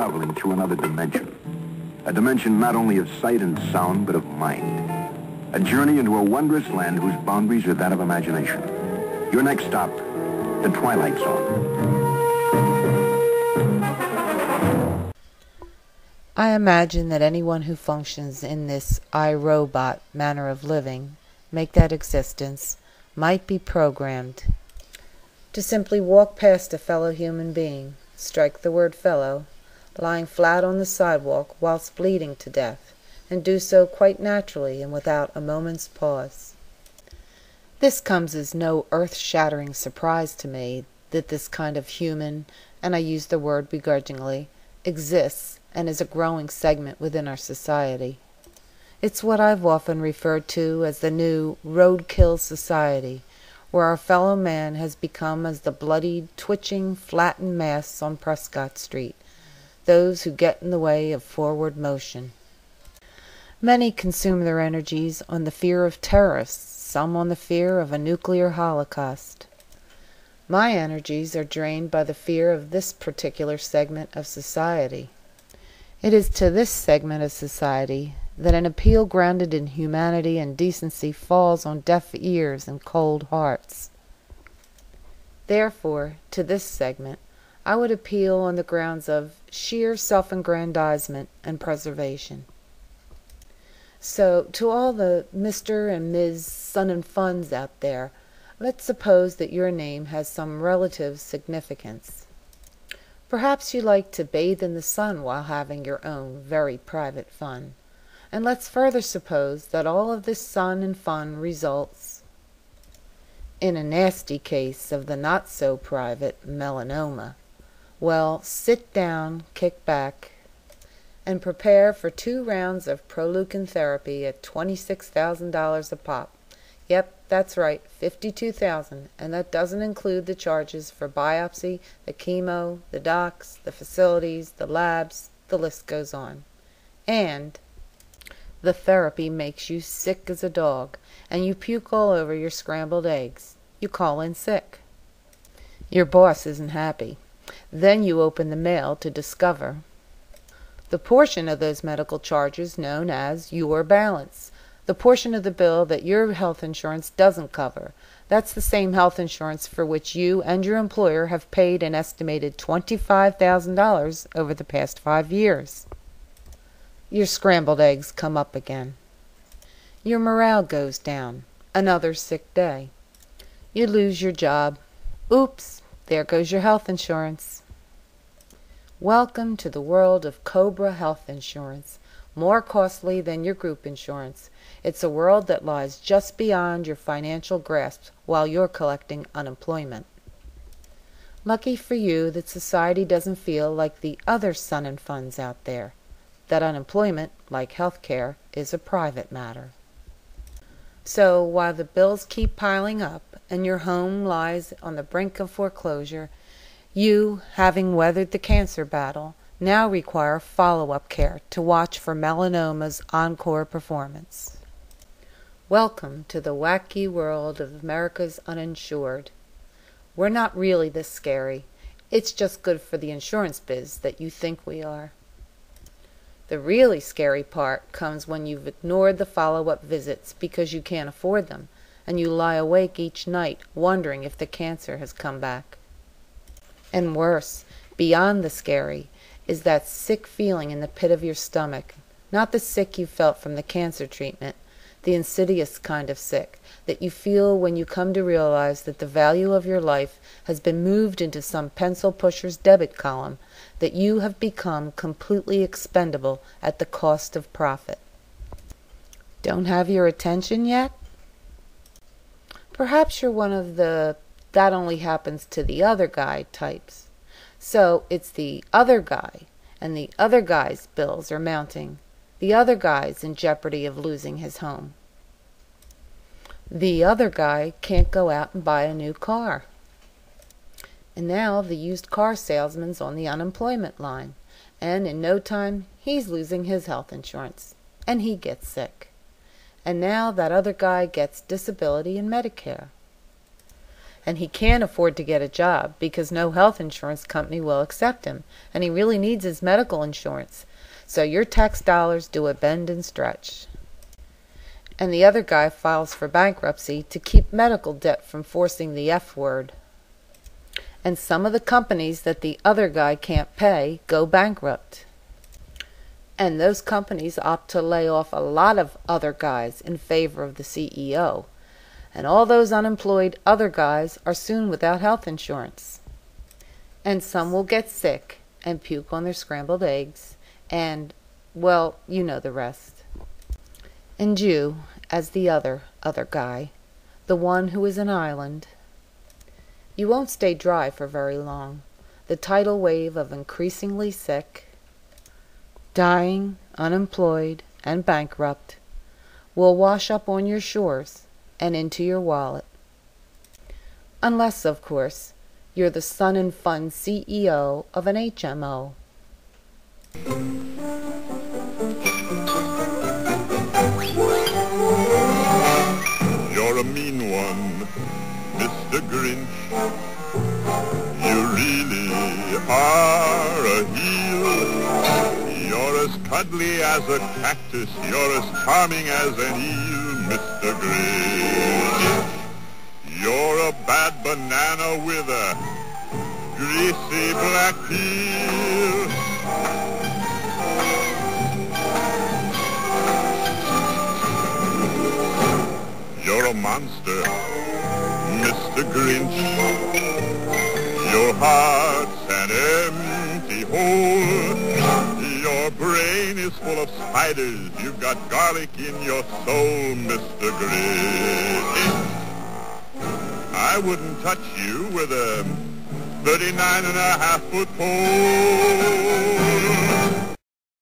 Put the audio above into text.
traveling through another dimension. A dimension not only of sight and sound, but of mind. A journey into a wondrous land whose boundaries are that of imagination. Your next stop, the Twilight Zone. I imagine that anyone who functions in this I-robot manner of living, make that existence, might be programmed to simply walk past a fellow human being, strike the word fellow, lying flat on the sidewalk whilst bleeding to death, and do so quite naturally and without a moment's pause. This comes as no earth-shattering surprise to me that this kind of human, and I use the word begrudgingly, exists and is a growing segment within our society. It's what I've often referred to as the new roadkill society, where our fellow man has become as the bloodied, twitching, flattened mass on Prescott Street, those who get in the way of forward motion. Many consume their energies on the fear of terrorists, some on the fear of a nuclear holocaust. My energies are drained by the fear of this particular segment of society. It is to this segment of society that an appeal grounded in humanity and decency falls on deaf ears and cold hearts. Therefore, to this segment, I would appeal on the grounds of sheer self-aggrandizement and preservation. So, to all the Mr. and Ms. Sun and Funs out there, let's suppose that your name has some relative significance. Perhaps you like to bathe in the sun while having your own very private fun. And let's further suppose that all of this sun and fun results in a nasty case of the not-so-private melanoma. Well, sit down, kick back, and prepare for 2 rounds of Proleukin therapy at $26,000 a pop. Yep, that's right, $52,000, and that doesn't include the charges for biopsy, the chemo, the docs, the facilities, the labs, the list goes on. And the therapy makes you sick as a dog, and you puke all over your scrambled eggs. You call in sick. Your boss isn't happy. Then you open the mail to discover the portion of those medical charges known as your balance. The portion of the bill that your health insurance doesn't cover. That's the same health insurance for which you and your employer have paid an estimated $25,000 over the past 5 years. Your scrambled eggs come up again. Your morale goes down. Another sick day. You lose your job. Oops, there goes your health insurance. Welcome to the world of Cobra Health Insurance, more costly than your group insurance. It's a world that lies just beyond your financial grasp while you're collecting unemployment. Lucky for you that society doesn't feel like the other Sun and Funs out there, that unemployment, like health care, is a private matter. So while the bills keep piling up and your home lies on the brink of foreclosure, you, having weathered the cancer battle, now require follow-up care to watch for melanoma's encore performance. Welcome to the wacky world of America's uninsured. We're not really this scary. It's just good for the insurance biz that you think we are. The really scary part comes when you've ignored the follow-up visits because you can't afford them, and you lie awake each night wondering if the cancer has come back. And worse, beyond the scary, is that sick feeling in the pit of your stomach, not the sick you felt from the cancer treatment, the insidious kind of sick that you feel when you come to realize that the value of your life has been moved into some pencil pusher's debit column, that you have become completely expendable at the cost of profit. Don't have your attention yet? Perhaps you're one of the "that only happens to the other guy" types. So it's the other guy, and the other guy's bills are mounting. The other guy's in jeopardy of losing his home. The other guy can't go out and buy a new car. And now the used car salesman's on the unemployment line, and in no time he's losing his health insurance, and he gets sick. And now that other guy gets disability and Medicare. and he can't afford to get a job because no health insurance company will accept him, and he really needs his medical insurance. So your tax dollars do a bend and stretch. And the other guy files for bankruptcy to keep medical debt from forcing the F word. And some of the companies that the other guy can't pay go bankrupt. And those companies opt to lay off a lot of other guys in favor of the CEO. And all those unemployed other guys are soon without health insurance. And some will get sick and puke on their scrambled eggs, and, well, you know the rest. And you, as the other guy, the one who is an island, you won't stay dry for very long. The tidal wave of increasingly sick, dying, unemployed, and bankrupt will wash up on your shores and into your wallet. Unless, of course, you're the sun and fun CEO of an HMO. You're a mean one, Mr. Grinch. You really are a heel. You're as cuddly as a cactus. You're as charming as an eel, Mr. Grinch. You're a bad banana with a greasy black peel. You're a monster, Mr. Grinch. Your heart's an empty hole. Your brain is full of spiders. You've got garlic in your soul, Mr. Grinch. I wouldn't touch you with a 39.5-foot pole.